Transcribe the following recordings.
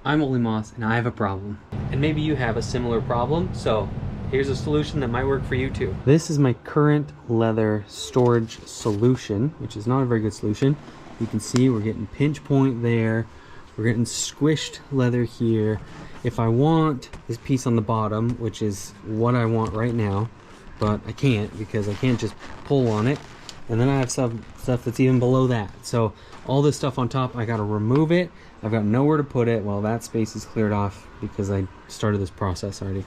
I'm Ole Moss and I have a problem. And maybe you have a similar problem, so here's a solution that might work for you too. This is my current leather storage solution, which is not a very good solution. You can see we're getting pinch point there. We're getting squished leather here. If I want this piece on the bottom, which is what I want right now, but I can't because I can't just pull on it. And then I have stuff that's even below that. So all this stuff on top, I gotta remove it. I've got nowhere to put it. Well, that space is cleared off because I started this process already.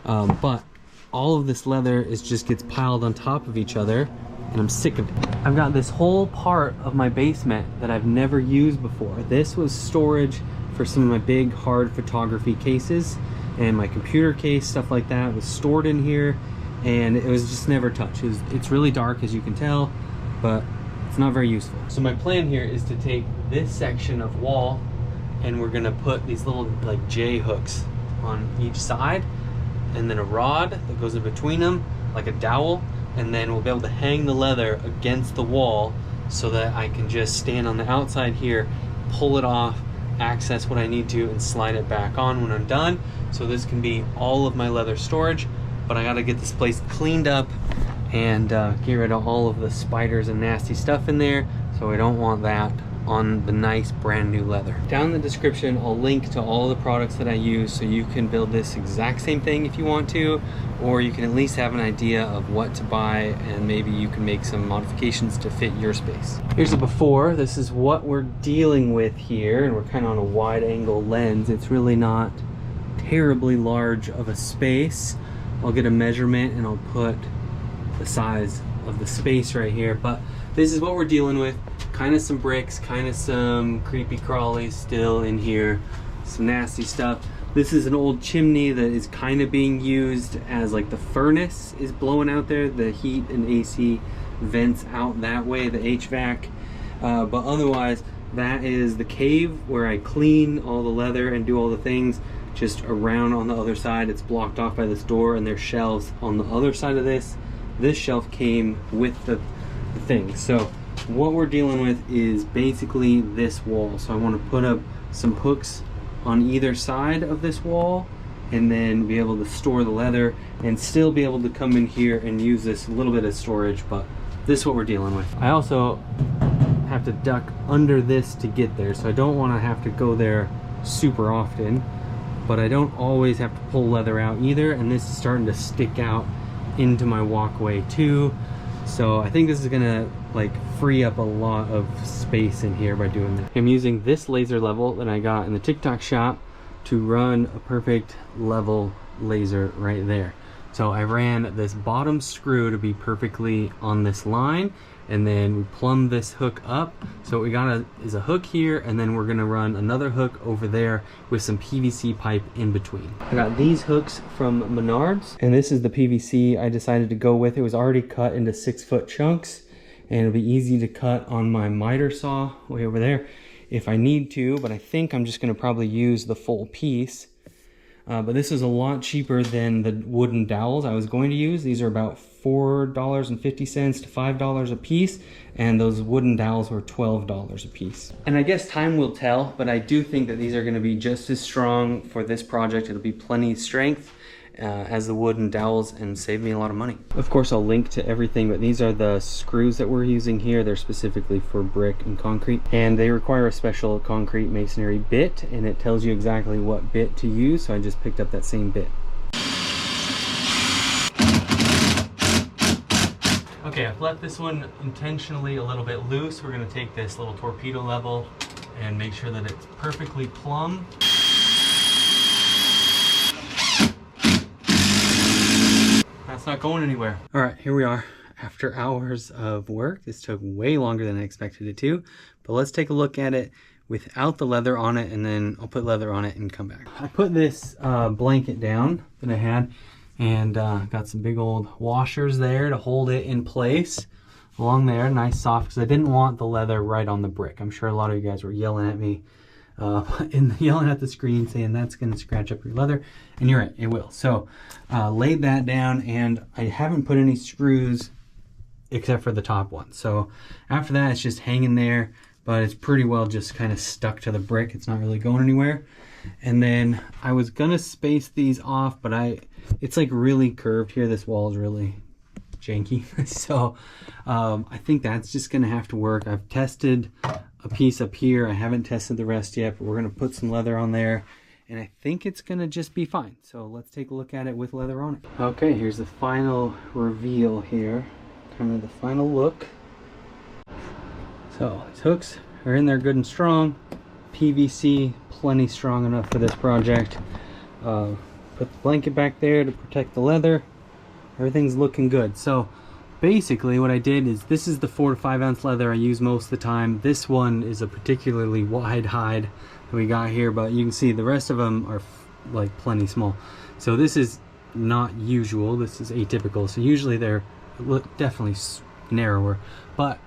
But all of this leather just gets piled on top of each other, and I'm sick of it. I've got this whole part of my basement that I've never used before. This was storage for some of my big hard photography cases, and my computer case, stuff like that was stored in here, and it was just never touched. It's really dark, as you can tell, but it's not very useful. So my plan here is to take this section of wall, and we're gonna put these little like J hooks on each side, and then a rod that goes in between them like a dowel, and then we'll be able to hang the leather against the wall so that I can just stand on the outside here, pull it off, access what I need to, and slide it back on when I'm done. So this can be all of my leather storage, but I gotta get this place cleaned up and get rid of all of the spiders and nasty stuff in there, so I don't want that on the nice brand new leather. Down in the description, I'll link to all the products that I use so you can build this exact same thing if you want to, or you can at least have an idea of what to buy, and maybe you can make some modifications to fit your space. Here's a before. This is what we're dealing with here, and we're kind of on a wide angle lens. It's really not terribly large of a space. I'll get a measurement and I'll put the size of the space right here, but this is what we're dealing with. Kind of some bricks, kind of some creepy crawlies still in here, some nasty stuff. This is an old chimney that is kind of being used as like the furnace is blowing out there. The heat and AC vents out that way, the HVAC. But otherwise, that is the cave where I clean all the leather and do all the things. Just around on the other side, it's blocked off by this door, and there's shelves on the other side of this. This shelf came with the thing. So what we're dealing with is basically this wall. So I want to put up some hooks on either side of this wall, and then be able to store the leather and still be able to come in here and use this little bit of storage. But this is what we're dealing with. I also have to duck under this to get there, so I don't want to have to go there super often, but I don't always have to pull leather out either, and this is starting to stick out into my walkway too. So I think this is gonna like free up a lot of space in here by doing that. I'm using this laser level that I got in the TikTok shop to run a perfect level laser right there. So I ran this bottom screw to be perfectly on this line, and then we plumbed this hook up. So what we got is a hook here, and then we're gonna run another hook over there with some PVC pipe in between. I got these hooks from Menards, and this is the PVC I decided to go with. It was already cut into 6-foot chunks, and it'll be easy to cut on my miter saw way over there if I need to, but I think I'm just gonna probably use the full piece. But this is a lot cheaper than the wooden dowels I was going to use. These are about $4.50 to $5 a piece, and those wooden dowels were $12 a piece. And I guess time will tell, but I do think that these are going to be just as strong for this project. It'll be plenty strength as the wooden dowels and save me a lot of money. Of course, I'll link to everything, but these are the screws that we're using here. They're specifically for brick and concrete, and they require a special concrete masonry bit, and it tells you exactly what bit to use, so I just picked up that same bit. Okay, I've left this one intentionally a little bit loose. We're gonna take this little torpedo level and make sure that it's perfectly plumb. That's not going anywhere. All right, here we are. After hours of work, this took way longer than I expected it to, but let's take a look at it without the leather on it, and then I'll put leather on it and come back. I put this blanket down that I had, and got some big old washers there to hold it in place along there, nice soft, because I didn't want the leather right on the brick. I'm sure a lot of you guys were yelling at me yelling at the screen saying that's going to scratch up your leather, and you're right, it will. So laid that down, and I haven't put any screws except for the top one. So after that, it's just hanging there, but it's pretty well just kind of stuck to the brick. It's not really going anywhere. And then I was gonna space these off, but it's like really curved here. This wall is really janky. So I think that's just gonna have to work. I've tested a piece up here. I haven't tested the rest yet, but we're gonna put some leather on there, and I think it's gonna just be fine. So let's take a look at it with leather on it. Okay, here's the final reveal here. Kind of the final look. So these hooks are in there good and strong. PVC, plenty strong enough for this project. Put the blanket back there to protect the leather. Everything's looking good. So basically what I did is, this is the 4 to 5 ounce leather I use most of the time. This one is a particularly wide hide that we got here, but you can see the rest of them are like plenty small. So this is not usual, this is atypical. So usually they're definitely narrower, but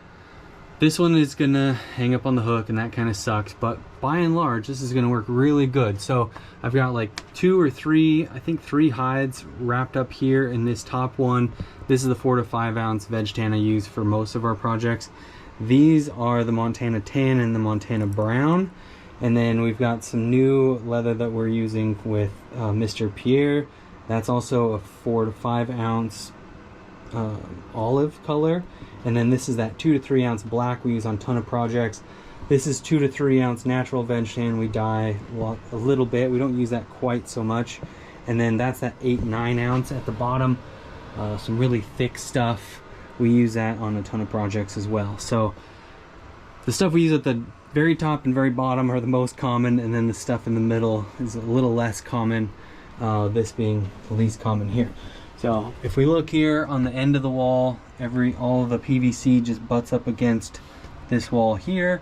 this one is gonna hang up on the hook, and that kind of sucks, but by and large this is gonna work really good. So I've got like 2 or 3, I think 3 hides wrapped up here in this top one. This is the 4 to 5 ounce veg tan I use for most of our projects. These are the Montana tan and the Montana brown, and then we've got some new leather that we're using with Mr. Pierre. That's also a 4 to 5 ounce olive color. And then this is that 2 to 3 ounce black we use on a ton of projects. This is 2 to 3 ounce natural veg tan. We dye a little bit. We don't use that quite so much. And then that's that 8-9 ounce at the bottom. Some really thick stuff. We use that on a ton of projects as well. So the stuff we use at the very top and very bottom are the most common, and then the stuff in the middle is a little less common, this being the least common here. So if we look here on the end of the wall, all of the PVC just butts up against this wall here,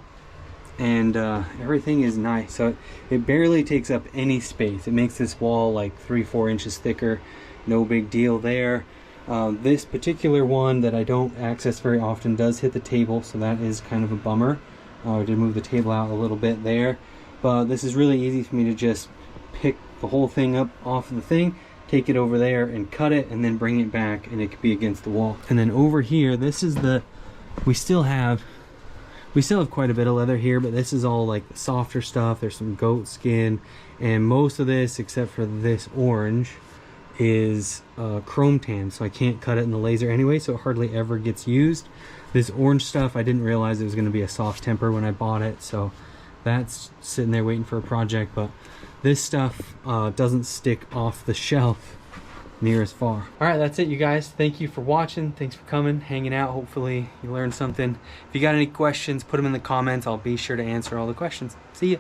and everything is nice. So it barely takes up any space. It makes this wall like 3-4 inches thicker. No big deal there. This particular one that I don't access very often does hit the table, so that is kind of a bummer. I did move the table out a little bit there, but this is really easy for me to just pick the whole thing up off of the thing, take it over there and cut it, and then bring it back, and it could be against the wall. And then over here, this is we still have quite a bit of leather here, but this is all like the softer stuff. There's some goat skin, and most of this, except for this orange, is chrome tan, so I can't cut it in the laser anyway, so it hardly ever gets used. This orange stuff, I didn't realize it was going to be a soft temper when I bought it, so that's sitting there waiting for a project. But this stuff doesn't stick off the shelf near as far. All right, that's it, you guys. Thank you for watching. Thanks for coming, hanging out. Hopefully you learned something. If you got any questions, put them in the comments. I'll be sure to answer all the questions. See ya.